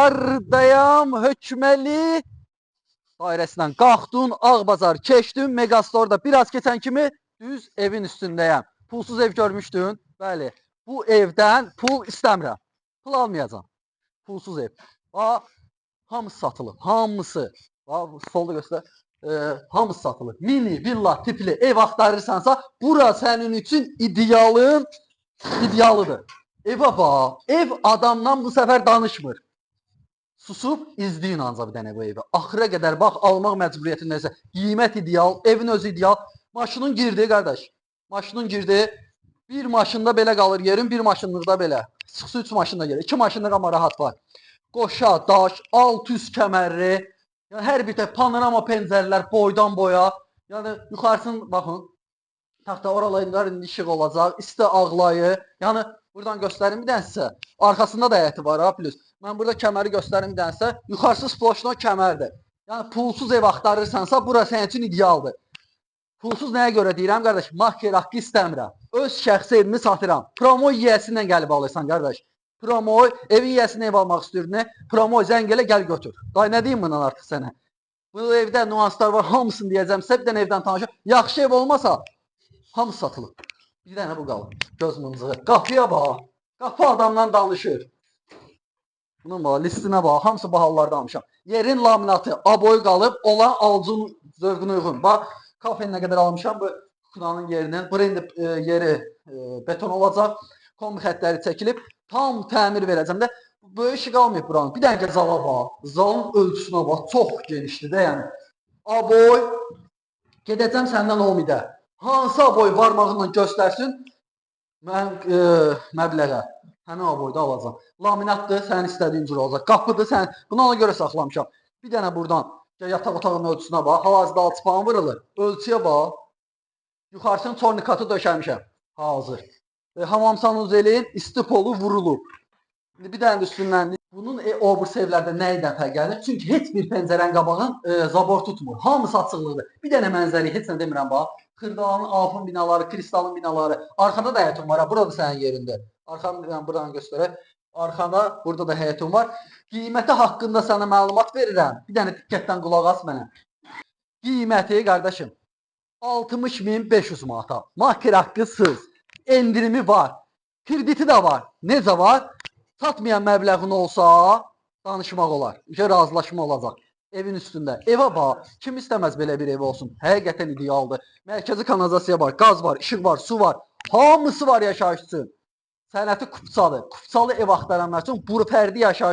Ağbazardayam Hökməli dairəsindən qalxdın, Ağbazar keçdin, Megastorda biraz keçən kimi düz evin üstündəyəm. Pulsuz ev görmüşdün? Bəli. Bu evdən pul istəmirəm. Pul almayacağam. Pulsuz ev. Hamısı satılıb. Hamısı. Solda göstər. Hamısı satılıb. Mini, villa tipli ev axtarırsansa, bura sənin üçün idealıdır. Evə bax. Ev adamdan bu səfər danışmır. Susub izləyin ancaq bir dənə bu evi. Axıra qədər bax, almaq məcburiyyətindəsə. Qiymət ideal, evin özü ideal. Maşının girdi qardaş. Maşının girdi. Bir maşında belə qalır yerin, bir maşınlıqda belə. Çıxsı 3 maşında gəlir. 2 maşınlığa amma rahat var. Qoşa, daş, alt üst kəmərli. Yəni hər bir tək panorama pəncərələr boydan boya. Yəni yuxarısını baxın. Taxta oralarında indi işıq olacaq. İsti ağlayı. Yəni buradan göstərim bir dənə sizə. Arxasında da həyəti var ha plus. Mən burada kəməri göstərim bir dənə sizə. Yuxarısı sploşno kəmərdir. Yəni pulsuz ev axtarırsansa bura sənin üçün idealdır. Pulsuz nəyə görə deyirəm qardaş? Maker haqqı istəmirəm. Öz şəxsi evimi satıram. Promo yiyəsindən gəlib alırsan qardaş. Promo evin yiyəsindən ev almaq istəyirdin. Promo zəng elə gəl götür. Day nə deyim bundan artıq sənə? Bu evdə nüanslar var, hamısını deyəcəm. Sizə bir dənə evdən tanışım. Yaxşı ev olmasa hamısı satılıb. Bir dənə bu qalır. Göz mıncığı. Qapıya bax. Qapı adamdan danışır. Bunun bax, listinə bax. Hamısı bahalılardan almışam. Yerin laminatı, aboyu qalıb, olan alıcının zövqünə uyğun. Bax, kafenin nə qədər almışam bu kudanın yerinin. Buraya yeri beton olacaq. Kombi xətləri çəkilib. Tam təmir verəcəm də. Böyük işi qalmayıb buranın. Bir dənə zala bax. Zalın ölçüsünə bax. Çox genişdir də yəni. Aboy. Gedəcəm səndən olmaydı. Hansı aboy barmağından göstərsin, mən məbləğə, həmin aboyda alacam. Laminatdır, sənin istədiyin cür olacaq. Qapıdır, bunu ona görə saxlamışam. Bir dənə buradan yataq otağının ölçüsünə bax, hal-hazırda alçıpan vurulur. Ölçüyə bax, yuxarısının tornikatı döşəmişəm, hazır. Hamam sanuzelin isti polu vurulub. Bir dənə də üstündən, bunun oburs evlərdə nə ilə fərqlənir? Çünki heç bir pəncərənin qabağın zabor tutmur. Hamısı açıqlıqdır. Bir dənə mənzəri heç nə demirəm bax. Xırdalanın, Afın binaları, Kristalın binaları. Arkada da həyətin var. Burada sənin yerində. Arxanı buradan göstərək. Arkada burada da həyətin var. Qiyməti haqqında sənə məlumat verirəm. Bir dənə diqqətdən qulaq as mənə. Qiyməti qardaşım 60.500 manata. Maker haqqısız. Endirimi var. Krediti də var. Necə var? Satmayan məbləğin olsa danışmaq olar. Razılaşma olacaq. Evin üstündə. Evə bax. Kim istəməz belə bir ev olsun? Həqiqətən idealdır. Mərkəzi kanalizasiya var, qaz var, işıq var, su var. Hamısı var yaşayış üçün. Sənəti kupçalı. Kupçalı ev axtaranlar üçün bu fərdi yaşayış